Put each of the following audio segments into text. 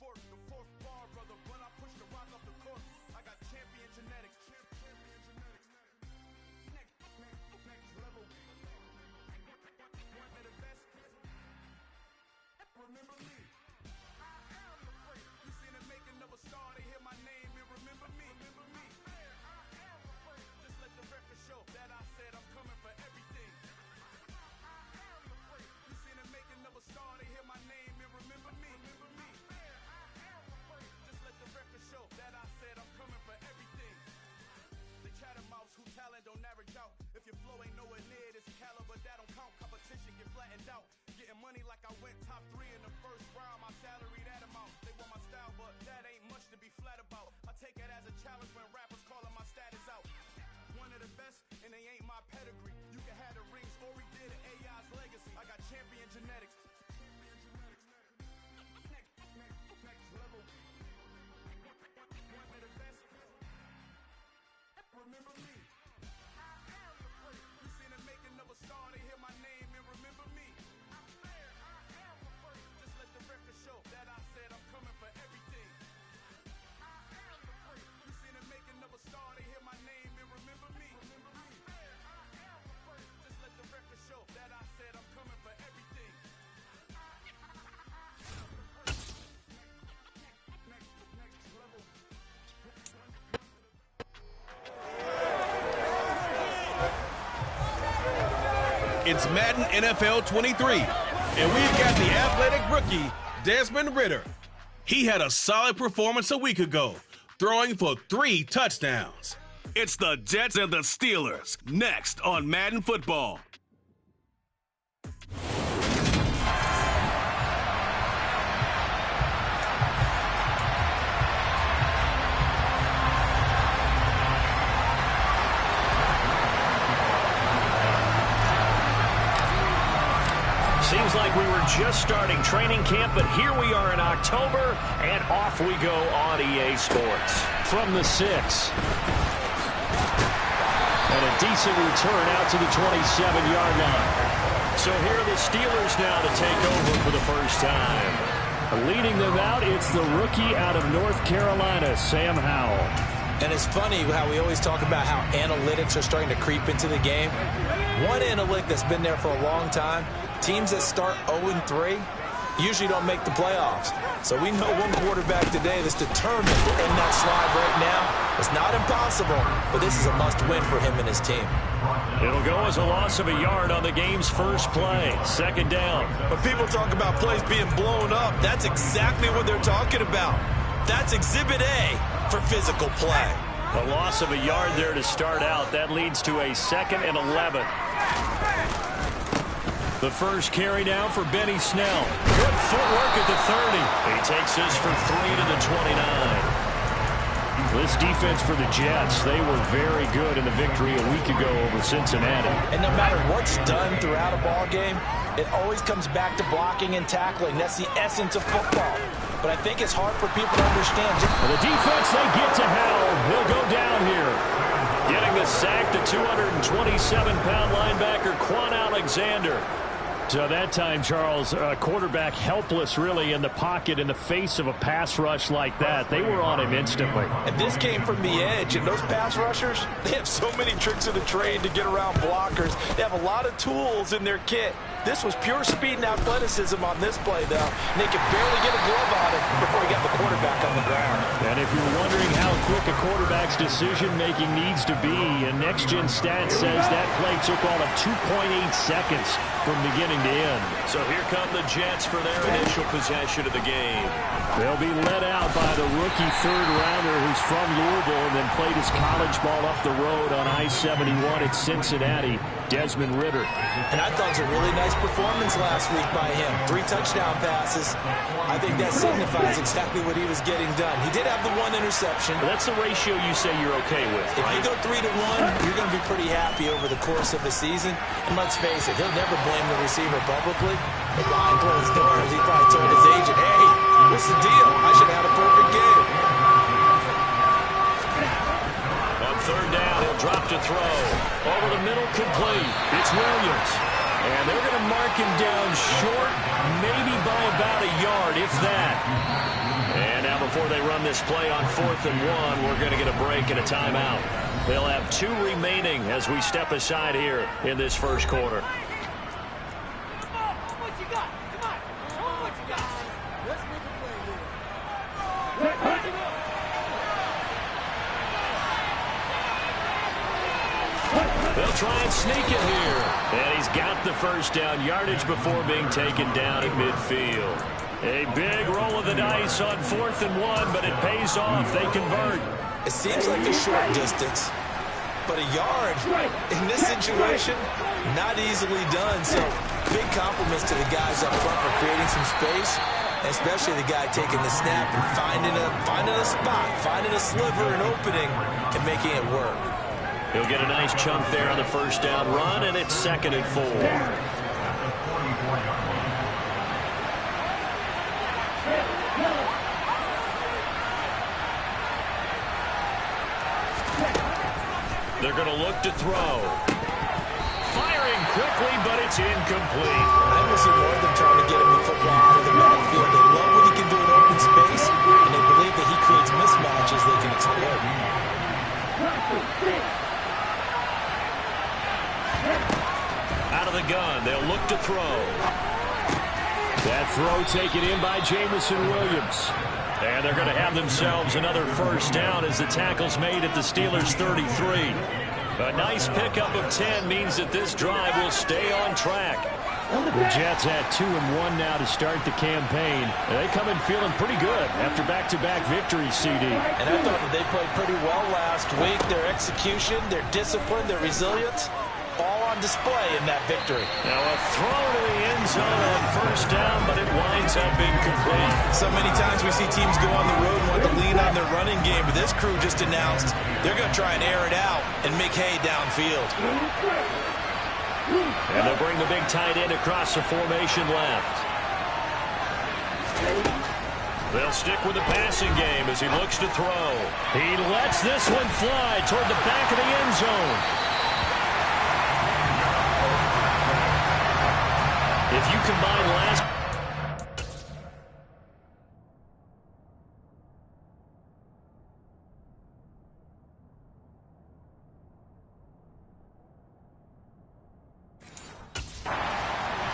sport. The fourth bar, brother, when I push the rock off the court. I got champion genetics. Next level. One of the best. Remember me. I am the great. You seen the making of a star, they hear my name and remember me. Remember me. I am the great. Just let the record show that I said I'm coming for everything. I am the great. You seen the making of a star, they hear my name and remember me. Remember me. I am the great. Just let the record show that I said I'm coming for everything. The chattermouths who talent don't average out. If your flow ain't nowhere near this caliber, that don't count. Competition get flattened out. Getting money like I went top 3 in the first round. My salary that amount. They want my style, but that ain't much to be flat about. I take it as a challenge when rappers calling my status out. One of the best, and they ain't my pedigree. You can have the rings, or we did it. AI's legacy. I got champion genetics. Next level. One of the best. Remember me. I am the great. You seen the making of a star, they hear my name and remember me. I'm there. I am the great. Just let the record show that I said I'm coming for everything. I am the great. You seen the making of a star, they hear my name and remember me. Remember me. I'm there. I am the great. Just let the record show that I said I'm coming for everything. Next level. It's Madden NFL 23, and we've got the athletic rookie, Desmond Ridder. He had a solid performance a week ago, throwing for 3 touchdowns. It's the Jets and the Steelers, next on Madden Football. Seems like we were just starting training camp, but here we are in October, and off we go on EA Sports. From the 6. And a decent return out to the 27-yard line. So here are the Steelers now to take over for the first time. Leading them out, it's the rookie out of North Carolina, Sam Howell. And it's funny how we always talk about how analytics are starting to creep into the game. One analytic that's been there for a long time, teams that start 0-3 usually don't make the playoffs. So we know one quarterback today that's determined to end that slide right now. It's not impossible, but this is a must-win for him and his team. It'll go as a loss of a yard on the game's first play. Second down. When people talk about plays being blown up, that's exactly what they're talking about. That's Exhibit A for physical play. A loss of a yard there to start out. That leads to a 2nd and 11. The first carry now for Benny Snell. Good footwork at the 30. He takes this for 3 to the 29. This defense for the Jets, they were very good in the victory a week ago over Cincinnati. And no matter what's done throughout a ball game, it always comes back to blocking and tackling. That's the essence of football. But I think it's hard for people to understand. Well, the defense, they get to Howell. He'll go down here. Getting the sack, the 227-pound linebacker, Quan Alexander. So that time, Charles, quarterback helpless really in the pocket in the face of a pass rush like that. They were on him instantly. And this came from the edge, and those pass rushers, they have so many tricks of the trade to get around blockers. They have a lot of tools in their kit. This was pure speed and athleticism on this play, though. And they could barely get a glove on it before he got the quarterback on the ground. And if you're wondering how quick a quarterback's decision-making needs to be, and Next Gen Stats says that play took all of 2.8 seconds from beginning to end. So here come the Jets for their initial possession of the game. They'll be led out by the rookie third-rounder who's from Louisville and then played his college ball up the road on I-71 at Cincinnati, Desmond Ridder. And I thought it was a really nice performance last week by him. 3 touchdown passes. I think that signifies exactly what he was getting done. He did have the 1 interception. Well, that's the ratio you say you're okay with, right? If you go 3-1, you're going to be pretty happy over the course of the season. And let's face it, he'll never blame the receiver publicly. But behind closed doors, he probably told his agent, hey, what's the deal? I should have had a perfect game. On third down, he'll drop to throw. Over the middle, complete. It's Williams. And they're going to mark him down short, maybe by about a yard, if that. before they run this play on 4th and 1. We're going to get a break and a timeout. They'll have 2 remaining as we step aside here in this first quarter. They'll try and sneak it here. And he's got the first down yardage before being taken down at midfield. A big roll of the dice on 4th and 1, but it pays off. They convert. It seems like a short distance, but a yard in this situation, not easily done. So big compliments to the guys up front for creating some space, especially the guy taking the snap and finding a spot, finding a sliver, an opening, and making it work. He'll get a nice chunk there on the first down run, and it's 2nd and 4. They're going to look to throw. Firing quickly, but it's incomplete. I will see more of them trying to get him the football out of the backfield. They love what he can do in open space, and they believe that he creates mismatches they can exploit. Out of the gun, they'll look to throw. That throw taken in by Jamison Williams. And they're going to have themselves another first down as the tackle's made at the Steelers' 33. A nice pickup of 10 means that this drive will stay on track. The Jets at 2-1 now to start the campaign. They come in feeling pretty good after back-to-back victories, CD. And I thought that they played pretty well last week. Their execution, their discipline, their resilience, all on display in that victory. Now a throw to the end zone on first down, but it winds up incomplete. So many times we see teams go on the road and want to lean on their running game, but this crew just announced they're going to try and air it out and make hay downfield. And they'll bring the big tight end across the formation left. They'll stick with the passing game as he looks to throw. He lets this one fly toward the back of the end zone. If you combine last...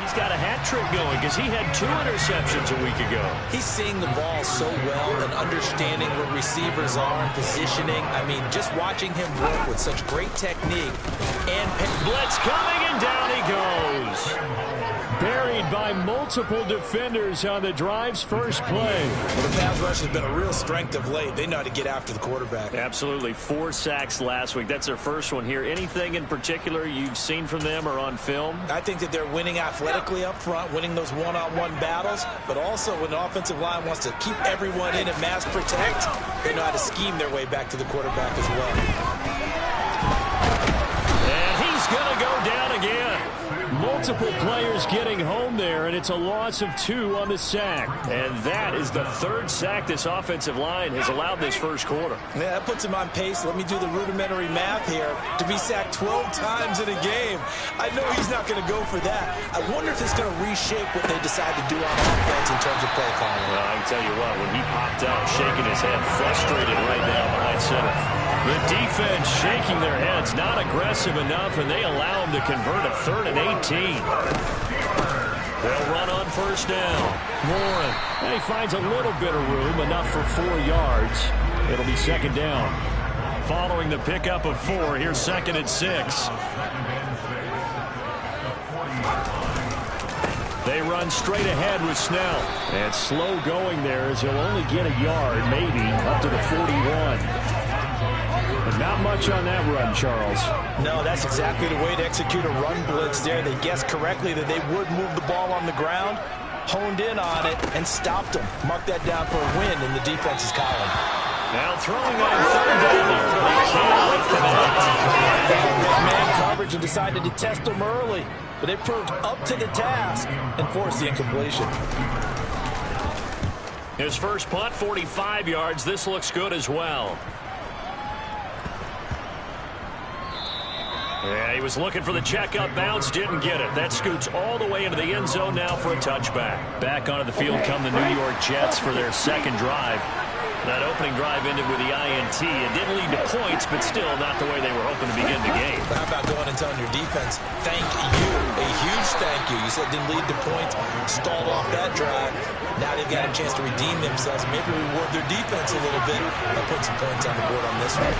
He's got a hat trick going because he had 2 interceptions a week ago. He's seeing the ball so well and understanding where receivers are and positioning. I mean, just watching him work with such great technique. And blitz coming, and down he goes. Buried by multiple defenders on the drive's first play. Well, the pass rush has been a real strength of late. They know how to get after the quarterback. Absolutely. 4 sacks last week. That's their first one here. Anything in particular you've seen from them or on film? I think that they're winning athletically up front, winning those one-on-one battles, but also when the offensive line wants to keep everyone in and mass protect, they know how to scheme their way back to the quarterback as well. And he's going to go down again. Multiple players getting home there, and it's a loss of 2 on the sack. And that is the 3rd sack this offensive line has allowed this first quarter. Yeah, that puts him on pace. Let me do the rudimentary math here. To be sacked 12 times in a game, I know he's not going to go for that. I wonder if it's going to reshape what they decide to do on offense in terms of play calling. Well, I can tell you what, when he popped out, shaking his head, frustrated right now behind center. The defense shaking their heads, not aggressive enough, and they allow him to convert a 3rd and 18. They'll run on first down. Warren, and he finds a little bit of room, enough for 4 yards. It'll be 2nd down. Following the pickup of 4, here's 2nd and 6. They run straight ahead with Snell. And slow going there as he'll only get a yard, maybe, up to the 41. But not much on that run, Charles. No, that's exactly the way to execute a run blitz there. They guessed correctly that they would move the ball on the ground, honed in on it, and stopped them. Mark that down for a win in the defense's column. Now throwing on 3rd down here, but he can't connect. Man coverage and decided to test them early, but they proved up to the task and forced the incompletion. His first punt, 45 yards. This looks good as well. Yeah, he was looking for the checkup bounce, didn't get it. That scoots all the way into the end zone now for a touchback. Back onto the field come the New York Jets for their 2nd drive. That opening drive ended with the INT. It didn't lead to points, but still not the way they were hoping to begin the game. But how about going and telling your defense, thank you, a huge thank you. You said it didn't lead to points, stalled off that drive. Now they've got a chance to redeem themselves, maybe reward their defense a little bit by putting some points on the board on this one.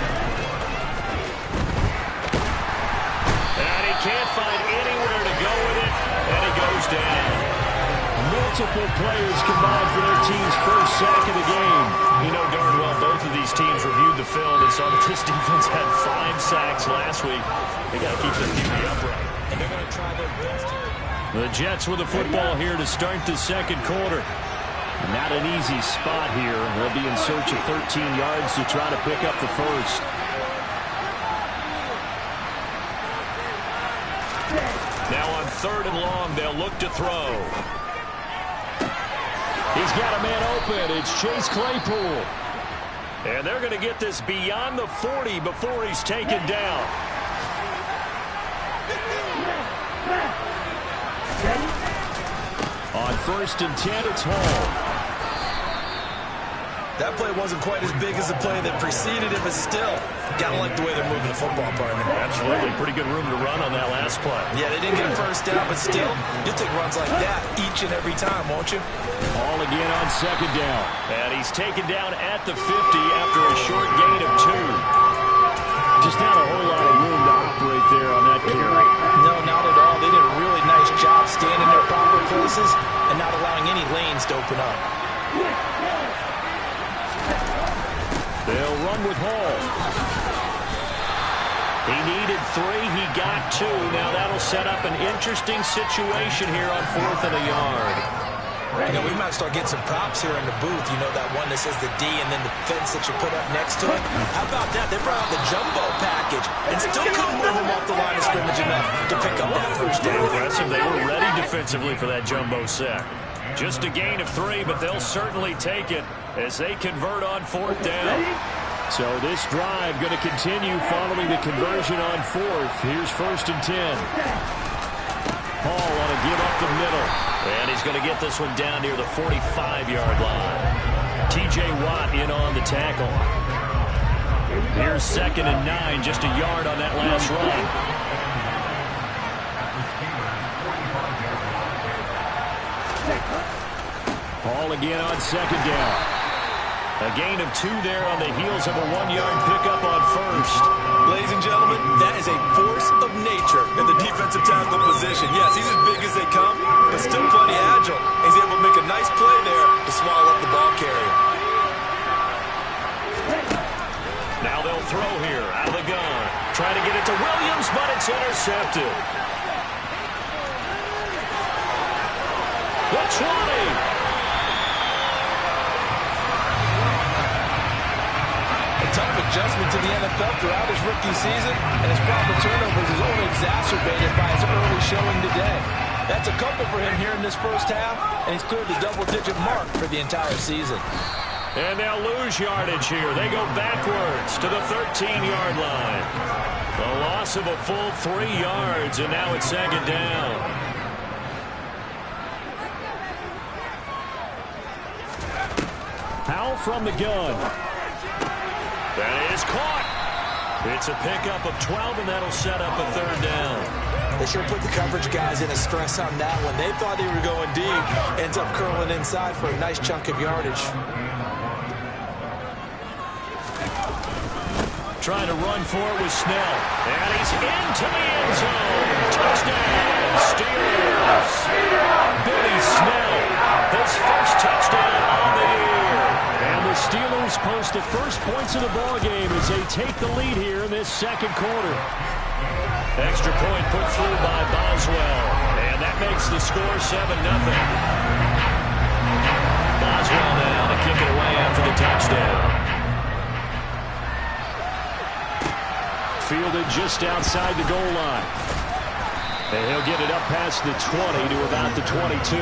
And he can't find anywhere to go with it, and he goes down. Multiple players combined for their team's first sack of the game. You know darn well both of these teams reviewed the film and saw that this defense had 5 sacks last week. They got to keep this beauty upright. And they're going to try their best. The Jets with the football here to start the second quarter. Not an easy spot here. They'll be in search of 13 yards to try to pick up the first. Now on 3rd and long, they'll look to throw. He's got a man open. It's Chase Claypool. And they're going to get this beyond the 40 before he's taken down. On 1st and 10, it's Hall. That play wasn't quite as big as the play that preceded it, but still, gotta like the way they're moving the football, partner. Absolutely. Pretty good room to run on that last play. Yeah, they didn't get a first down, but still, you'll take runs like that each and every time, won't you? Hall again on 2nd down. And he's taken down at the 50 after a short gain of 2. Just not a whole lot of room to operate there on that carry. No, not at all. They did a really nice job staying in their proper places and not allowing any lanes to open up. They'll run with Hall. He needed 3. He got 2. Now that'll set up an interesting situation here on 4th and a yard. You know, we might start getting some props here in the booth. You know, that one that says the D and then the fence that you put up next to it. How about that? They brought out the jumbo package and still couldn't move them off the line of scrimmage enough to pick up that first down. Aggressive. They were ready defensively for that jumbo sack. Just a gain of 3, but they'll certainly take it as they convert on 4th down. So this drive going to continue following the conversion on 4th. Here's 1st and 10. Hall on a give up the middle. And he's going to get this one down near the 45-yard line. T.J. Watt in on the tackle. Here's 2nd and 9, just a yard on that last run. Hall again on 2nd down. A gain of 2 there on the heels of a 1-yard pickup on 1st. Ladies and gentlemen, that is a force of nature in the defensive tackle position. Yes, he's as big as they come, but still plenty agile. He's able to make a nice play there to swallow up the ball carrier. Now they'll throw here out of the gun. Trying to get it to Williams, but it's intercepted. The 20. Tough adjustment to the NFL throughout his rookie season, and his problem with turnovers is only exacerbated by his early showing today. That's a couple for him here in this first half, and he's cleared the double-digit mark for the entire season. And they'll lose yardage here. They go backwards to the 13-yard line. The loss of a full 3 yards, and now it's 2nd down. Powell from the gun. That is caught. It's a pickup of 12, and that'll set up a 3rd down. They sure put the coverage guys in a stress on that one. They thought they were going deep. Ends up curling inside for a nice chunk of yardage. Trying to run for it with Snell. And he's into the end zone. Touchdown, Steelers. Billy Snell, his first touchdown on the year. And the Steelers post the first points of the ballgame as they take the lead here in this second quarter. Extra point put through by Boswell. And that makes the score 7-0. Boswell now to kick it away after the touchdown. Fielded just outside the goal line. And he'll get it up past the 20 to about the 22.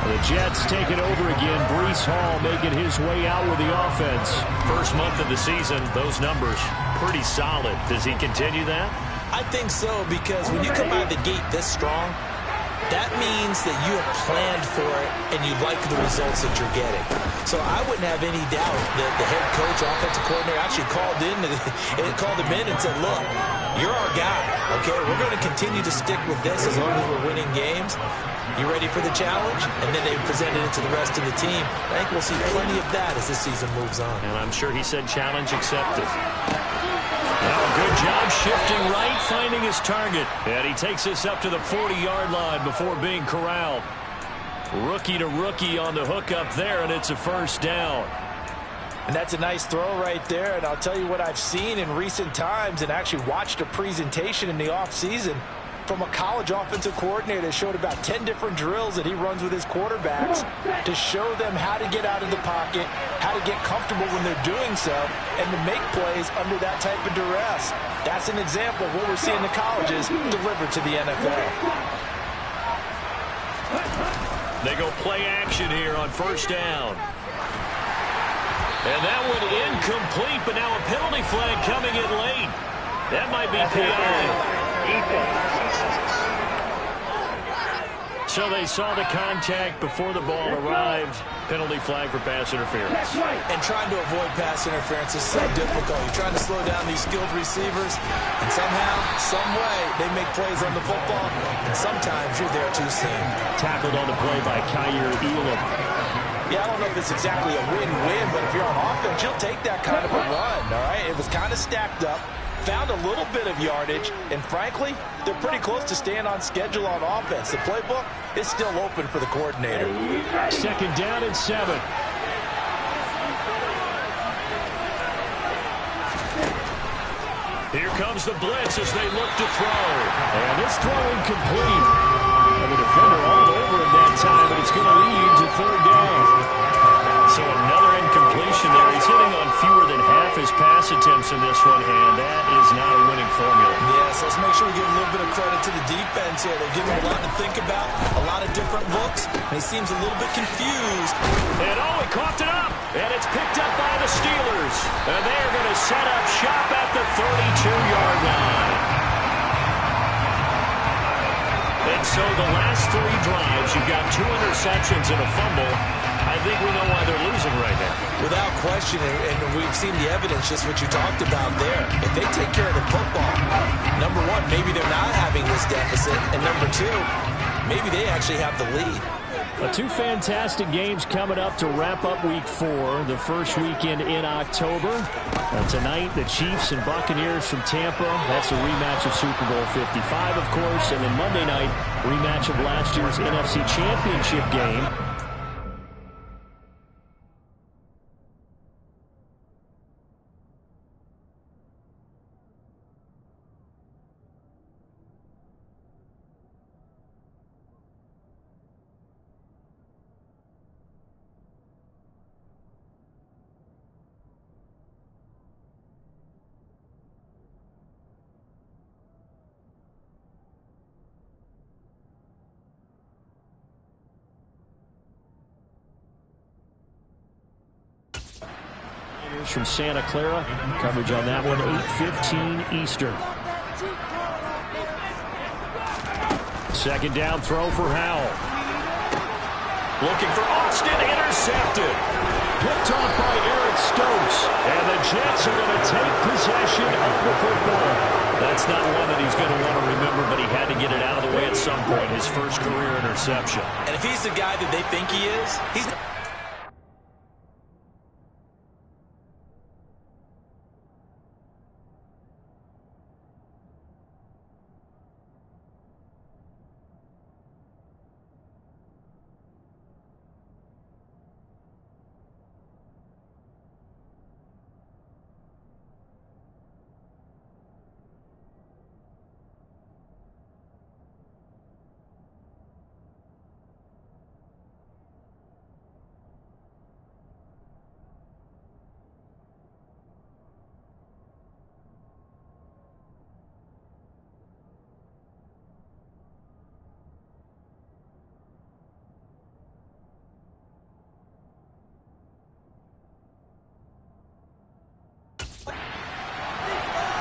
The Jets take it over again. Breece Hall making his way out with the offense. First month of the season, those numbers pretty solid. Does he continue that? I think so, because when you come out of the gate this strong, that means that you have planned for it and you like the results that you're getting. So I wouldn't have any doubt that the head coach, offensive coordinator actually called him in and said, look, you're our guy, okay? We're going to continue to stick with this as long as we're winning games. You ready for the challenge? And then they presented it to the rest of the team. I think we'll see plenty of that as this season moves on. And I'm sure he said challenge accepted. Now a good job shifting right, finding his target. And he takes this up to the 40-yard line before being corralled. Rookie to rookie on the hook up there, and it's a first down. And that's a nice throw right there. And I'll tell you what I've seen in recent times and actually watched a presentation in the offseason from a college offensive coordinator that showed about 10 different drills that he runs with his quarterbacks to show them how to get out of the pocket, how to get comfortable when they're doing so, and to make plays under that type of duress. That's an example of what we're seeing the colleges deliver to the NFL. They go play action here on first down. And that one incomplete, but now a penalty flag coming in late. That might be PI. So they saw the contact before the ball arrived. Penalty flag for pass interference. And trying to avoid pass interference is so difficult. You're trying to slow down these skilled receivers, and somehow, some way, they make plays on the football, and sometimes you're there too soon. Tackled on the play by Kyer Elam. Yeah, I don't know if it's exactly a win-win, but if you're on offense, you'll take that kind of a run, all right? It was kind of stacked up. Found a little bit of yardage, and frankly, they're pretty close to staying on schedule on offense. The playbook is still open for the coordinator. Second down and 7. Here comes the blitz as they look to throw. And this throw incomplete. And the defender all over him that time, but it's going to lead to third down. So another incompletion there. He's hitting on fewer than half his pass attempts in this one, and that is not a winning formula. Yes, let's make sure we give a little bit of credit to the defense here. They give him a lot to think about, a lot of different looks, and he seems a little bit confused. And he coughed it up, and it's picked up by the Steelers. And they're going to set up shop at the 32-yard line. And so the last 3 drives, you've got 2 interceptions and a fumble. I think we know why they're losing right now. Without question, and we've seen the evidence, just what you talked about there. If they take care of the football, number one, maybe they're not having this deficit, and number 2, maybe they actually have the lead. 2 fantastic games coming up to wrap up Week 4, the first weekend in October. Tonight, the Chiefs and Buccaneers from Tampa. That's a rematch of Super Bowl 55, of course. And then Monday night, rematch of last year's NFC Championship game. From Santa Clara. Coverage on that one, 8:15 Eastern. Second down throw for Howell. Looking for Austin, intercepted. Picked off by Eric Stokes. And the Jets are going to take possession of the football. That's not one that he's going to want to remember, but he had to get it out of the way at some point. His first career interception. And if he's the guy that they think he is, he's...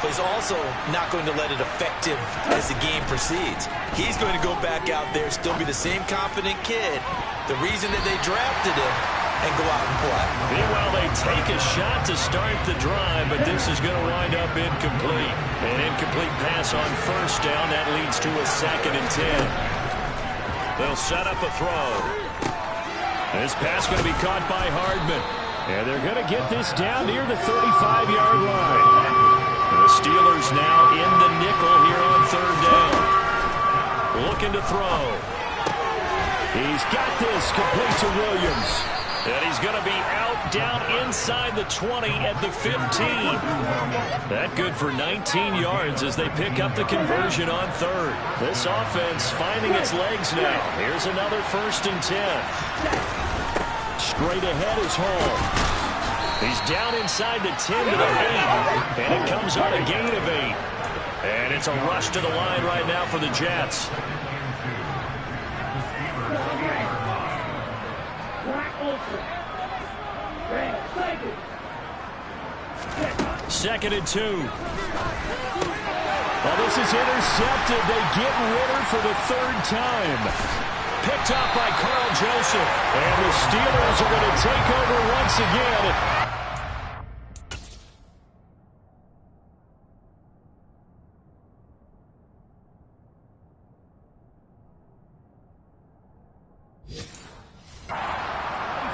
but he's also not going to let it affect him as the game proceeds. He's going to go back out there, still be the same confident kid, the reason that they drafted him, and go out and play. Meanwhile, they take a shot to start the drive, but this is going to wind up incomplete. An incomplete pass on first down. That leads to a 2nd and 10. They'll set up a throw. This pass going to be caught by Hardman. And they're going to get this down near the 35-yard line. The Steelers now in the nickel here on 3rd down. Looking to throw. He's got this complete to Williams. And he's going to be out down inside the 20 at the 15. That good for 19 yards as they pick up the conversion on 3rd. This offense finding its legs now. Here's another 1st and 10. Straight ahead is Hall. He's down inside the 10 to the 8. And it comes on a gain of 8. And it's a rush to the line right now for the Jets. 2nd and 2. Well, this is intercepted. They get Ritter for the 3rd time. Picked up by Carl Joseph. And the Steelers are going to take over once again.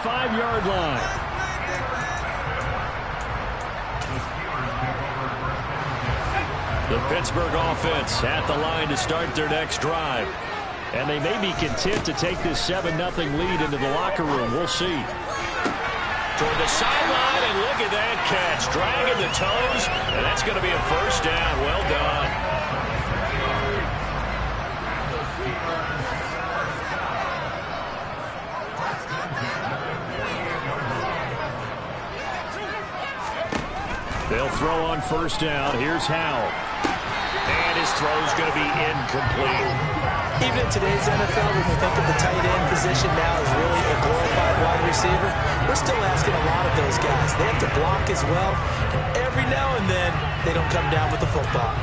Five-yard line. The Pittsburgh offense at the line to start their next drive. And they may be content to take this 7-0 lead into the locker room. We'll see. Toward the sideline, and look at that catch. Dragging the toes, and that's going to be a 1st down. Well done. They'll throw on 1st down. Here's Howell. And his throw's going to be incomplete. Even in today's NFL, when you think of the tight end position now as really a glorified wide receiver, we're still asking a lot of those guys. They have to block as well. And every now and then, they don't come down with the football.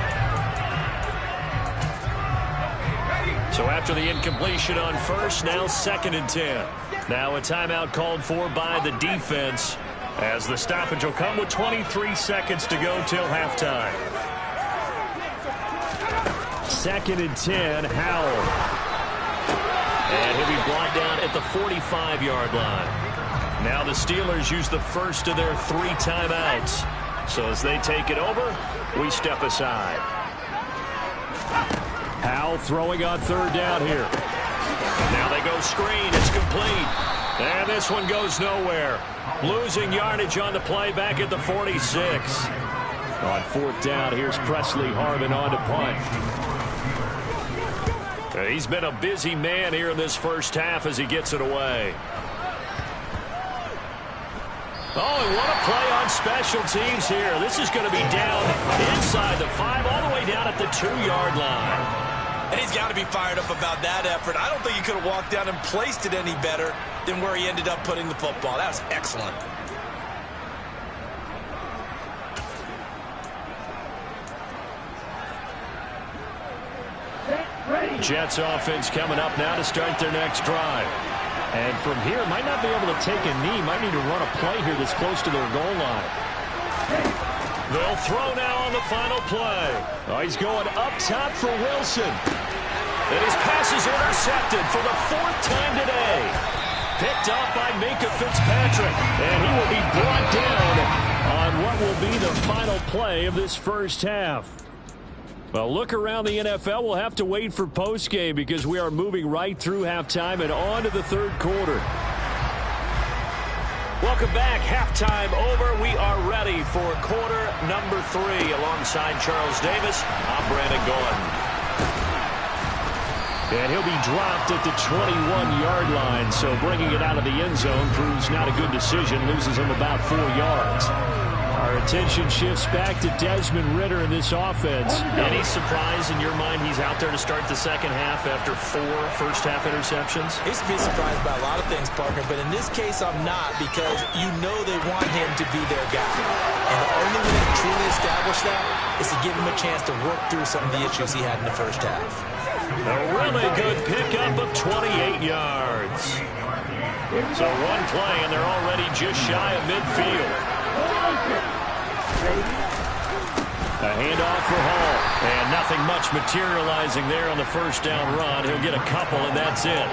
So after the incompletion on 1st, now 2nd and 10. Now a timeout called for by the defense, as the stoppage will come with 23 seconds to go till halftime. 2nd and 10, Howell. And he'll be brought down at the 45-yard line. Now the Steelers use the first of their 3 timeouts. So as they take it over, we step aside. Howell throwing on 3rd down here. Now they go screen. It's complete. And this one goes nowhere. Losing yardage on the play back at the 46. On 4th down, here's Presley Harvin on to punt. He's been a busy man here in this 1st half as he gets it away. Oh, and what a play on special teams here. This is going to be down inside the 5, all the way down at the 2-yard line. And he's got to be fired up about that effort. I don't think he could have walked down and placed it any better than where he ended up putting the football. That was excellent. Jets offense coming up now to start their next drive. And from here, might not be able to take a knee. Might need to run a play here that's close to their goal line. They'll throw now on the final play. Oh, he's going up top for Wilson. And his pass is intercepted for the 4th time today. Picked up by Minka Fitzpatrick. And he will be brought down on what will be the final play of this 1st half. Well, look around the NFL. We'll have to wait for postgame because we are moving right through halftime and on to the 3rd quarter. Welcome back. Halftime over. We are ready for quarter number 3. Alongside Charles Davis, I'm Brandon Gordon. And he'll be dropped at the 21-yard line. So bringing it out of the end zone proves not a good decision. Loses him about 4 yards. Our attention shifts back to Desmond Ritter in this offense. Any surprise in your mind he's out there to start the 2nd half after 4 first-half interceptions? He's to be surprised by a lot of things, partner, but in this case I'm not, because you know they want him to be their guy. And the only way to truly establish establish that is to give him a chance to work through some of the issues he had in the first half. A really good pickup of 28 yards. So one play, and they're already just shy of midfield. A handoff for Hall. And nothing much materializing there on the first down run. He'll get a couple, and that's it.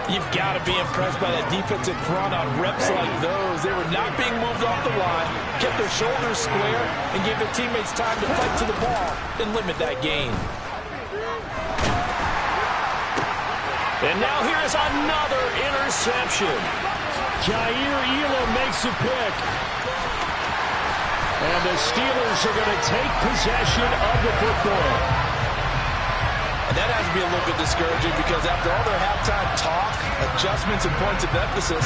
You've got to be impressed by that defensive front on reps like those. They were not being moved off the line, kept their shoulders square, and gave their teammates time to fight to the ball and limit that gain. And now here's another interception. Jair Elam makes a pick. And the Steelers are going to take possession of the football. And that has to be a little bit discouraging because after all their halftime talk, adjustments, and points of emphasis,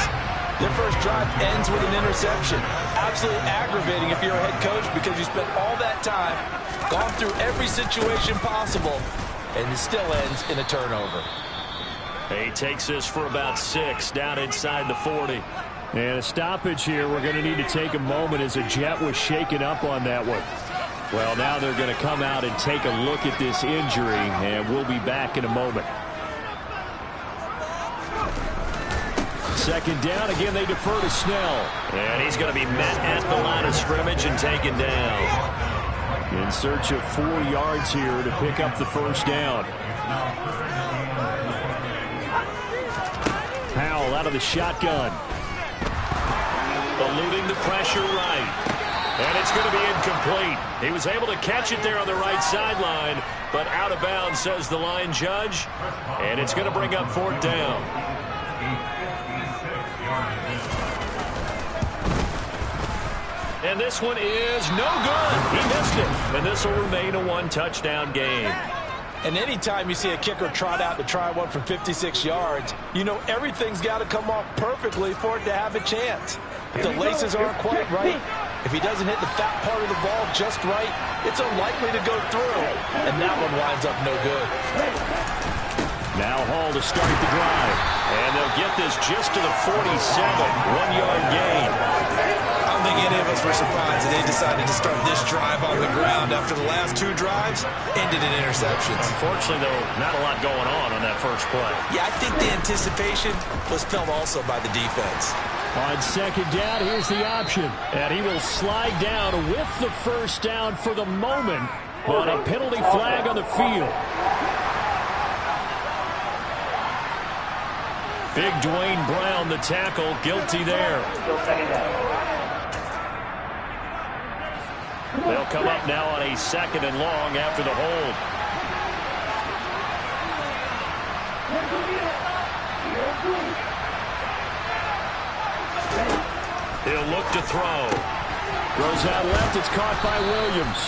their first drive ends with an interception. Absolutely aggravating if you're a head coach because you spent all that time, gone through every situation possible, and it still ends in a turnover. He takes this for about 6 down inside the 40. And a stoppage here. We're going to need to take a moment as a Jet was shaken up on that one. Well, now they're going to come out and take a look at this injury, and we'll be back in a moment. Second down. Again, they defer to Snell. And he's going to be met at the line of scrimmage and taken down. In search of 4 yards here to pick up the first down. Powell out of the shotgun. Eluding the pressure right. And it's going to be incomplete. He was able to catch it there on the right sideline, but out of bounds, says the line judge. And it's going to bring up 4th down. And this one is no good. He missed it. And this will remain a 1-touchdown game. And anytime you see a kicker trot out to try one from 56 yards, you know everything's got to come off perfectly for it to have a chance. If the laces aren't quite right, if he doesn't hit the fat part of the ball just right, it's unlikely to go through. And that one winds up no good. Now Hall to start the drive. And they'll get this just to the 47. 1-yard gain. I don't think any of us were surprised that they decided to start this drive on the ground after the last 2 drives ended in interceptions. Unfortunately, though, not a lot going on that first play. Yeah, I think the anticipation was felt also by the defense. On second down, here's the option. And he will slide down with the first down for the moment, but a penalty flag on the field. Big Dwayne Brown, the tackle, guilty there. They'll come up now on a 2nd and long after the hold. He'll look to throw. Throws out left. It's caught by Williams.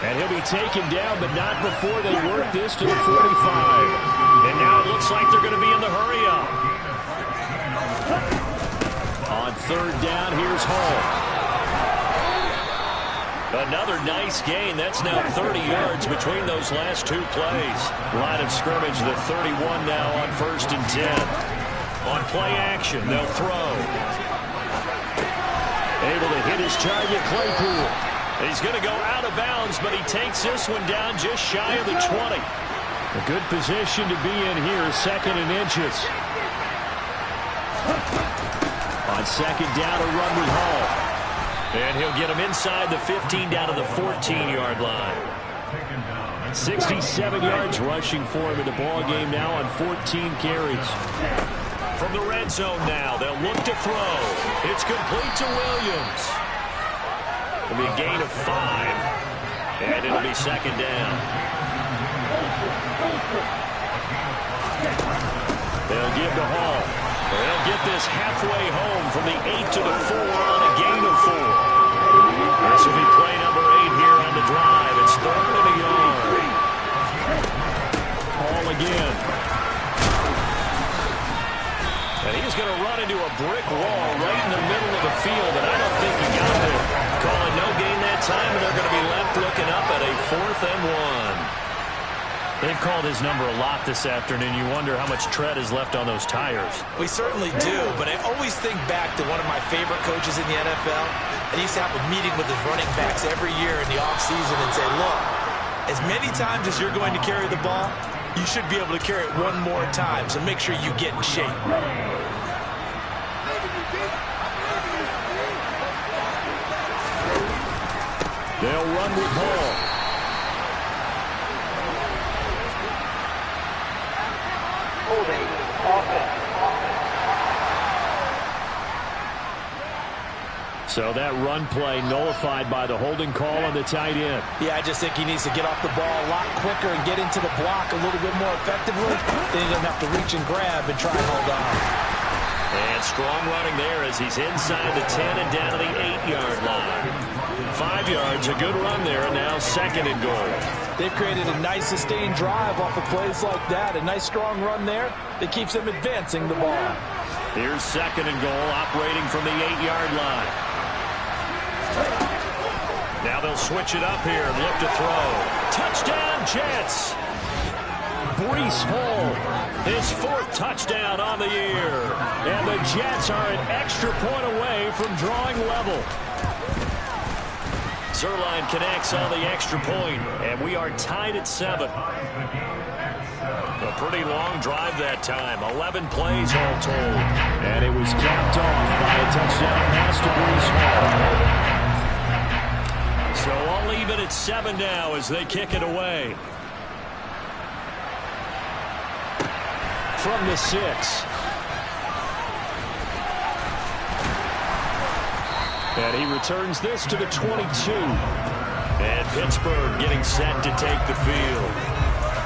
And he'll be taken down, but not before they work this to the 45. And now it looks like they're going to be in the hurry-up. On 3rd down, here's Hall. Another nice gain. That's now 30 yards between those last 2 plays. Line of scrimmage, the 31 now on 1st and 10. On play action, they'll throw. Able to hit his target, Claypool. He's going to go out of bounds, but he takes this one down just shy of the 20. A good position to be in here, 2nd and inches. On 2nd down, a run with Hall. And he'll get him inside the 15 down to the 14-yard line. 67 yards rushing for him in the ball game now on 14 carries. From the red zone now, they'll look to throw. It's complete to Williams. It'll be a gain of 5. And it'll be 2nd down. They'll give to Hall. They'll get this halfway home from the 8 to the 4 on a gain of 4. This will be play number 8 here on the drive. It's 3rd and a yard. Hall again. And he's going to run into a brick wall right in the middle of the field, and I don't think he got there. Calling no gain that time, and they're going to be left looking up at a 4th and 1. They've called his number a lot this afternoon. You wonder how much tread is left on those tires. We certainly do, but I always think back to one of my favorite coaches in the NFL. And he used to have a meeting with his running backs every year in the offseason and say, look, as many times as you're going to carry the ball, you should be able to carry it one more time, so make sure you get in shape. They'll run with ball. Holding offense. So that run play nullified by the holding call on the tight end. Yeah, I just think he needs to get off the ball a lot quicker and get into the block a little bit more effectively. Then he doesn't have to reach and grab and try and hold on. And strong running there as he's inside the 10 and down to the 8-yard line. 5 yards, a good run there, and now second and goal. They've created a nice sustained drive off of plays like that. A nice strong run there that keeps them advancing the ball. Here's second and goal, operating from the 8-yard line. Now they'll switch it up here and look to throw. Touchdown, Jets! Breece Hall, his 4th touchdown on the year. And the Jets are an extra point away from drawing level. Zerline connects on the extra point, and we are tied at 7. A pretty long drive that time, 11 plays all told. And it was capped off by a touchdown pass to Breece Hall. So all even at 7 now as they kick it away. From the 6. And he returns this to the 22. And Pittsburgh getting set to take the field.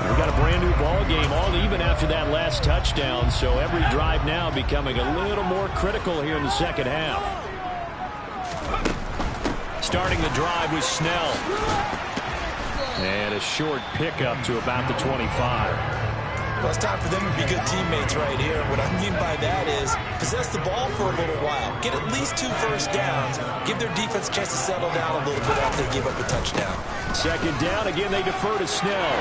We've got a brand new ball game, all even after that last touchdown. So every drive now becoming a little more critical here in the second half. Starting the drive with Snell. And a short pickup to about the 25. Well, it's time for them to be good teammates right here. What I mean by that is possess the ball for a little while. Get at least 2 first downs. Give their defense a chance to settle down a little bit after they give up a touchdown. Second down. Again, they defer to Snell.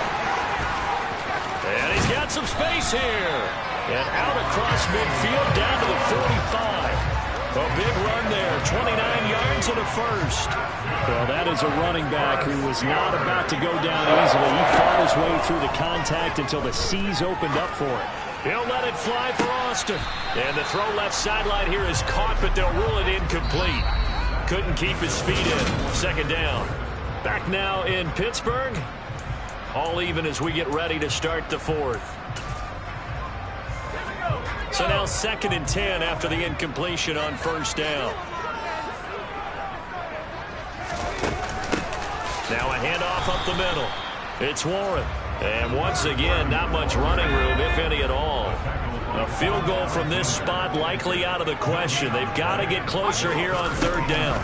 And he's got some space here. And out across midfield down to the 45. A big run there, 29 yards and a first. Well, that is a running back who was not about to go down easily. He fought his way through the contact until the seas opened up for him. He'll let it fly for Austin. And the throw left sideline here is caught, but they'll rule it incomplete. Couldn't keep his feet in. Second down. Back now in Pittsburgh. All even as we get ready to start the 4th. So now 2nd and 10 after the incompletion on first down. Now a handoff up the middle. It's Warren. And once again, not much running room, if any at all. A field goal from this spot likely out of the question. They've got to get closer here on 3rd down.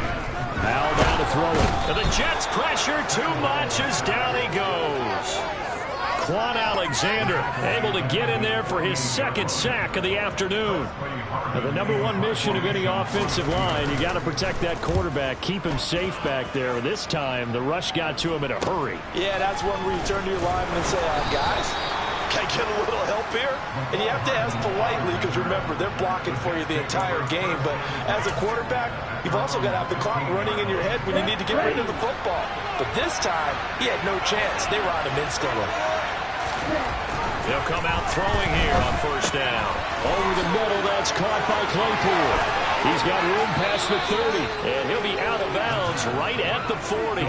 Al down to throw it. And the Jets pressure too much as down he goes. Quan Alexander able to get in there for his 2nd sack of the afternoon. Now, the #1 mission of any offensive line, you got to protect that quarterback, keep him safe back there. This time, the rush got to him in a hurry. Yeah, that's one where you turn to your lineman and say, guys, can I get a little help here? And you have to ask politely because, remember, they're blocking for you the entire game. But as a quarterback, you've also got to have the clock running in your head when you need to get rid of the football. But this time, he had no chance. They were on him instantly. They'll come out throwing here on first down. Over the middle, that's caught by Claypool. He's got room past the 30, and he'll be out of bounds right at the 40.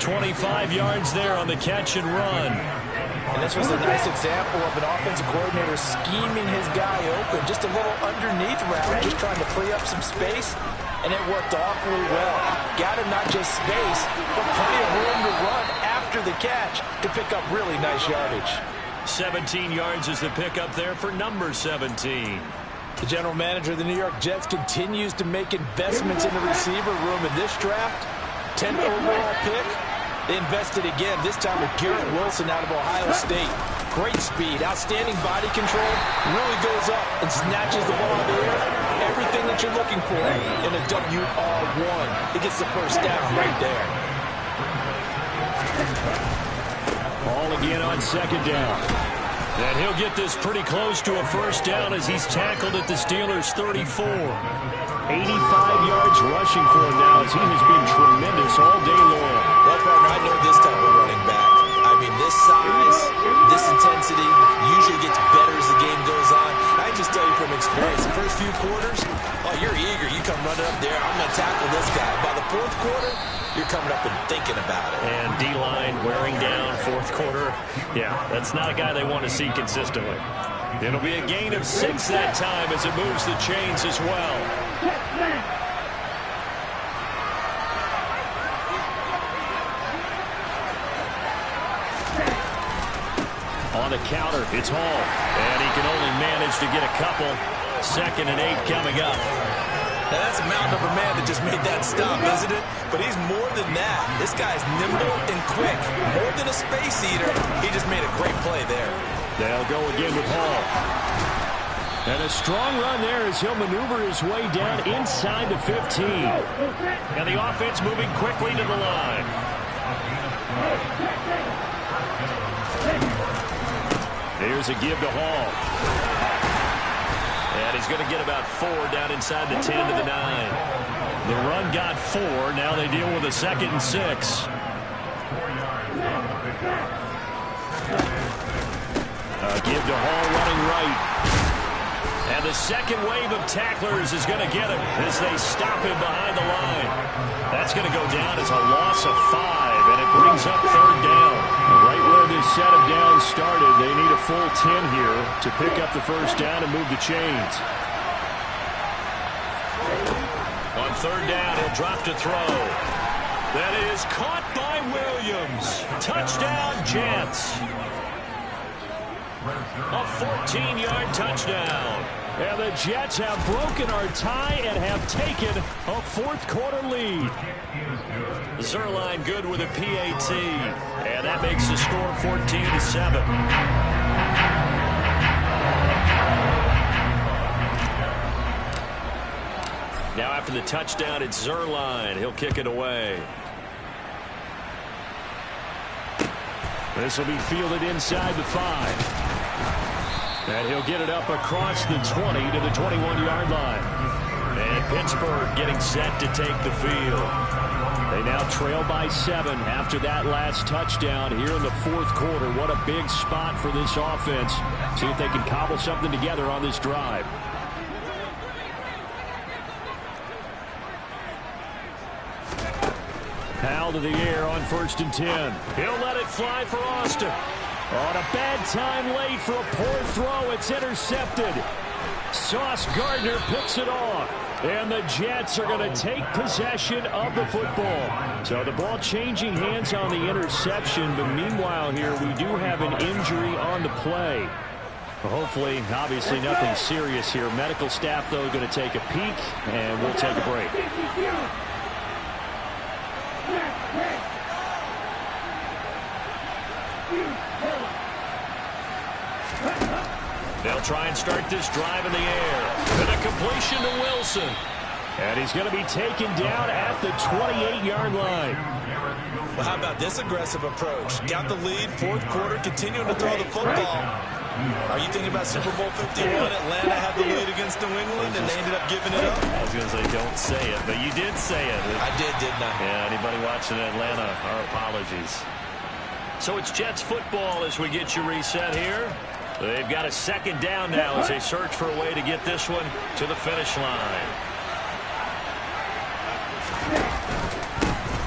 25 yards there on the catch and run. And this was a nice example of an offensive coordinator scheming his guy open. Just a little underneath route, just trying to free up some space, and it worked awfully well. Got him not just space, but plenty of room to run after the catch to pick up really nice yardage. 17 yards is the pickup there for number 17. The general manager of the New York Jets continues to make investments in the receiver room in this draft. 10th overall pick. They invested again, this time with Garrett Wilson out of Ohio State. Great speed, outstanding body control, really goes up and snatches the ball out of the air. Everything that you're looking for in a WR1. It gets the first down right there. Ball again on second down. And he'll get this pretty close to a first down as he's tackled at the Steelers' 34. 85 yards rushing for him now as he has been tremendous all day long. Well, partner, I know this type of running back. I mean, this size, this intensity usually gets better as the game goes on. I can just tell you from experience, the first few quarters, oh, you're eager. You come running up there, I'm going to tackle this guy. By the fourth quarter, you're coming up and thinking about it. And D-line wearing down fourth quarter. Yeah, that's not a guy they want to see consistently. It'll be a gain of 6 that time as it moves the chains as well. On the counter, it's Hall. And he can only manage to get a couple. 2nd and 8 coming up. Now, that's a mountain of a man that just made that stop, isn't it? But he's more than that. This guy's nimble and quick. More than a space eater. He just made a great play there. They'll go again with Hall. And a strong run there as he'll maneuver his way down inside the 15. And the offense moving quickly to the line. Here's a give to Hall. And he's going to get about 4 down inside the 10 to the 9. The run got 4. Now they deal with a 2nd and 6. Give to Hall running right. And the second wave of tacklers is going to get him as they stop him behind the line. That's going to go down as a loss of 5, and it brings up 3rd down. Right where this set of downs started, they need a full 10 here to pick up the first down and move the chains. On 3rd down, he'll drop to throw. That is caught by Williams. Touchdown, Jets. A 14-yard touchdown. And the Jets have broken our tie and have taken a fourth-quarter lead. Zerline good with a PAT. And that makes the score 14-7. Now after the touchdown, it's Zerline. He'll kick it away. This will be fielded inside the 5. And he'll get it up across the 20 to the 21-yard line. And Pittsburgh getting set to take the field. They now trail by 7 after that last touchdown here in the fourth quarter. What a big spot for this offense. See if they can cobble something together on this drive. Powell to the air on 1st and 10. He'll let it fly for Austin. On a bad time late for a poor throw. It's intercepted. Sauce Gardner picks it off. And the Jets are going to take possession of the football. So the ball changing hands on the interception. But meanwhile here, we do have an injury on the play. Hopefully, obviously nothing serious here. Medical staff, though, going to take a peek. And we'll take a break. They'll try and start this drive in the air. And a completion to Wilson. And he's going to be taken down at the 28-yard line. Well, how about this aggressive approach? Got the lead, fourth quarter, continuing to throw the football. Are you thinking about Super Bowl 51? Atlanta had the lead against New England, and they ended up giving it up? I was going to say, don't say it, but you did say it. I didn't I? Yeah, anybody watching Atlanta, our apologies. So it's Jets football as we get you reset here. They've got a 2nd down now as they search for a way to get this one to the finish line.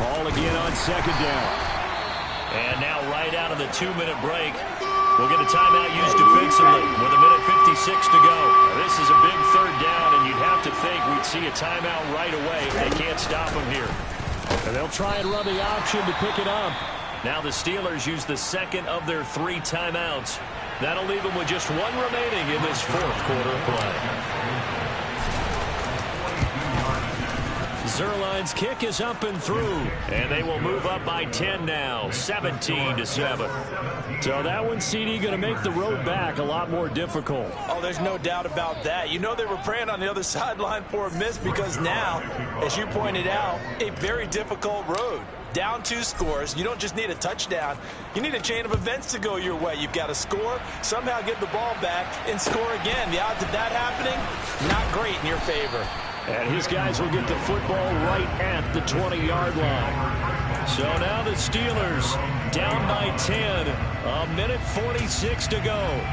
Ball again on 2nd down. And now right out of the 2-minute break, we'll get a timeout used defensively with 1:56 to go. This is a big 3rd down, and you'd have to think we'd see a timeout right away. They can't stop them here. And they'll try and run the option to pick it up. Now the Steelers use the 2nd of their 3 timeouts. That'll leave them with just 1 remaining in this fourth quarter of play. Zerline's kick is up and through, and they will move up by 10 now, 17-7. So that one, CD, going to make the road back a lot more difficult. Oh, there's no doubt about that. You know they were praying on the other sideline for a miss because now, as you pointed out, a very difficult road. Down 2 scores. You don't just need a touchdown. You need a chain of events to go your way. You've got to score, somehow get the ball back, and score again. The odds of that happening, not great in your favor. And his guys will get the football right at the 20-yard line. So now the Steelers down by 10. A minute 46 to go.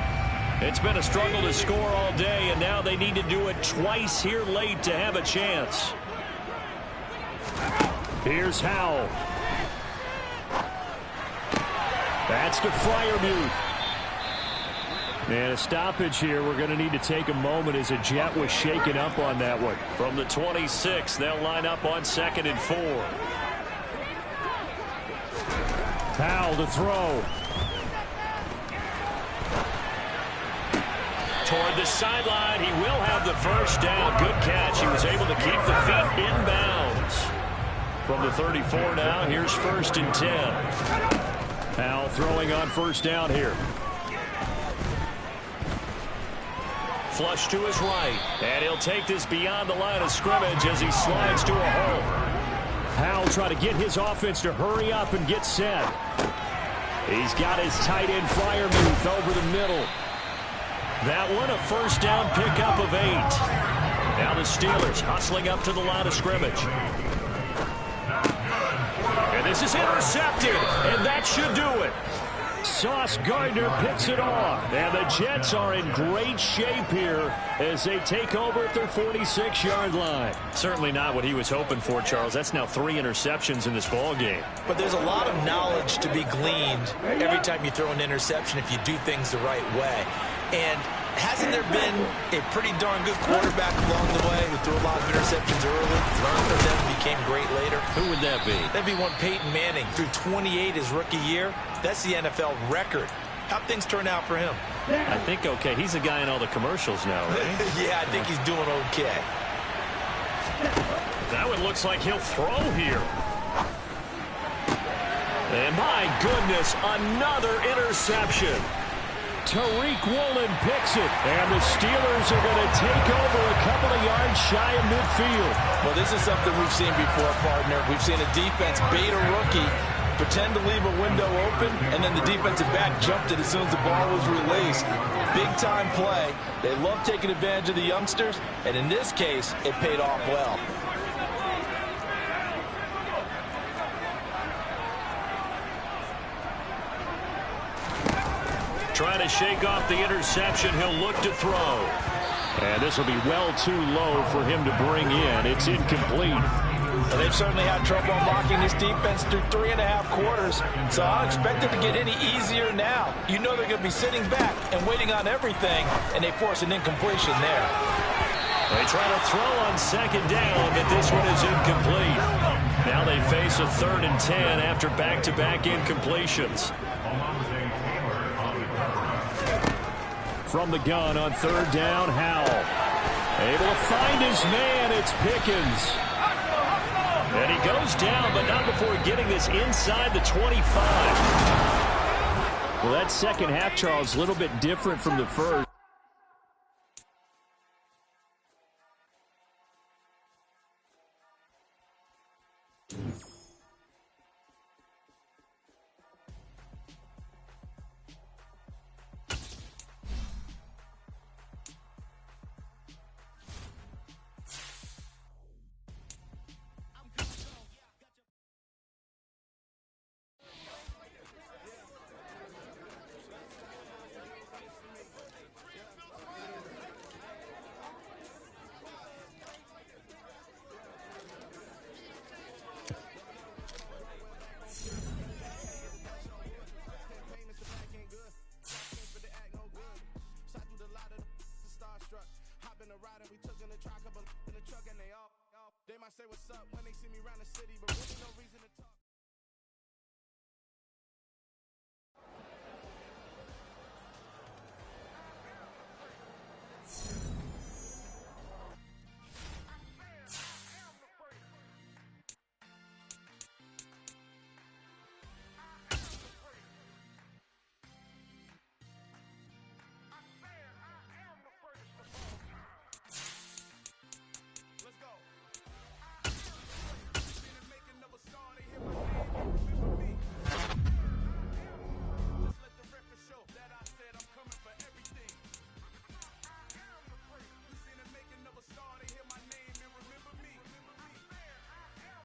It's been a struggle to score all day, and now they need to do it twice here late to have a chance. Here's Howell. That's to Freiermuth. And a stoppage here. We're going to need to take a moment as a Jet was shaken up on that one. From the 26, they'll line up on 2nd and 4. Howell to throw. Toward the sideline. He will have the first down. Good catch. He was able to keep the feet inbounds. From the 34 now, here's 1st and 10. Howell throwing on 1st down here. Flush to his right. And he'll take this beyond the line of scrimmage as he slides to a hole. Howell trying to get his offense to hurry up and get set. He's got his tight end Freiermuth over the middle. That one a 1st down pickup of 8. Now the Steelers hustling up to the line of scrimmage. And this is intercepted, and that should do it. Sauce Gardner picks it off, and the Jets are in great shape here as they take over at their 46-yard line. Certainly not what he was hoping for, Charles. That's now 3 interceptions in this ball game. But there's a lot of knowledge to be gleaned every time you throw an interception if you do things the right way. And hasn't there been a pretty darn good quarterback along the way who threw a lot of interceptions early, learned from them, and became great later? Who would that be? That'd be one Peyton Manning. Threw 28 his rookie year. That's the NFL record. How'd things turn out for him? I think okay. He's a guy in all the commercials now, right? Yeah, I think he's doing okay. That one looks like he'll throw here. And my goodness, another interception. Tariq Woolen picks it, and the Steelers are going to take over a couple of yards shy of midfield. Well, this is something we've seen before, partner. We've seen a defense bait a rookie, pretend to leave a window open, and then the defensive back jumped it as soon as the ball was released. Big-time play. They love taking advantage of the youngsters, and in this case, it paid off well. Trying to shake off the interception. He'll look to throw. And this will be well too low for him to bring in. It's incomplete. Well, they've certainly had trouble unlocking this defense through 3.5 quarters, so I don't expect it to get any easier now. You know they're going to be sitting back and waiting on everything, and they force an incompletion there. They try to throw on 2nd down, but this one is incomplete. Now they face a 3rd and 10 after back-to-back incompletions. From the gun on 3rd down, Howell. Able to find his man, it's Pickens. And he goes down, but not before getting this inside the 25. Well, that second half, Charles, a little bit different from the first.